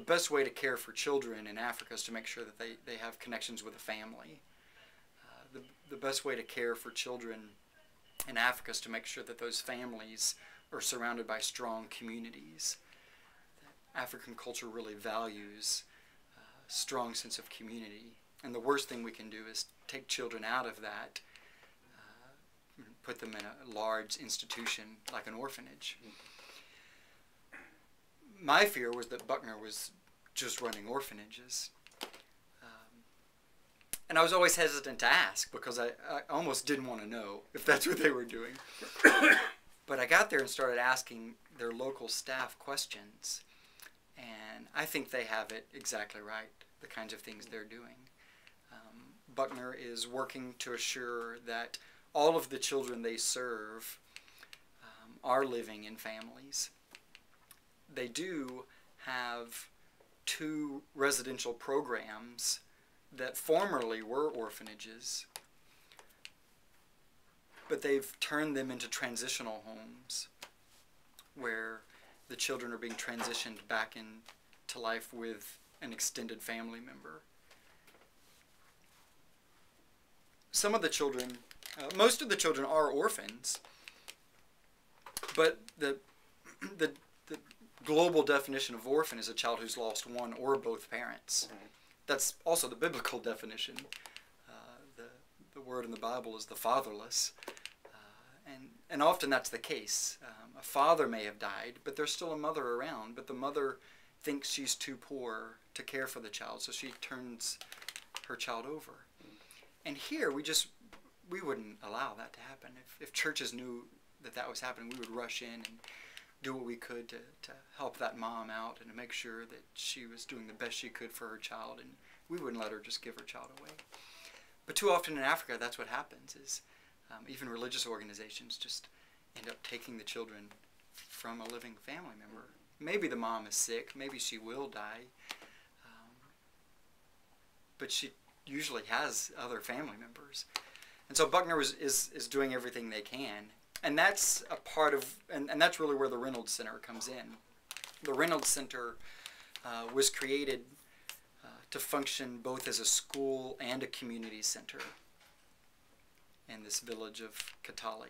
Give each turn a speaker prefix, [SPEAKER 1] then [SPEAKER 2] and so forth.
[SPEAKER 1] best way to care for children in Africa is to make sure that they have connections with a family. The best way to care for children in Africa is to make sure that those families are surrounded by strong communities. African culture really values a strong sense of community. And the worst thing we can do is take children out of that, put them in a large institution like an orphanage. My fear was that Buckner was just running orphanages. And I was always hesitant to ask because I almost didn't want to know if that's what they were doing. But I got there and started asking their local staff questions. And I think they have it exactly right, the kinds of things they're doing. Buckner is working to assure that all of the children they serve are living in families. They do have 2 residential programs that formerly were orphanages, but they've turned them into transitional homes where the children are being transitioned back into life with an extended family member. Some of the children, most of the children are orphans, but the global definition of orphan is a child who's lost one or both parents. That's also the biblical definition. The word in the Bible is the fatherless. And often that's the case. A father may have died, but there's still a mother around, but the mother thinks she's too poor to care for the child, so she turns her child over. And here, we wouldn't allow that to happen. If churches knew that was happening, we would rush in and do what we could to help that mom out and to make sure that she was doing the best she could for her child, and we wouldn't let her just give her child away. But too often in Africa, that's what happens, is even religious organizations just end up taking the children from a living family member. Maybe the mom is sick, maybe she will die, but she usually has other family members. And so Buckner is doing everything they can. And that's a part of, and that's really where the Reynolds Center comes in. The Reynolds Center was created to function both as a school and a community center in this village of Kitale.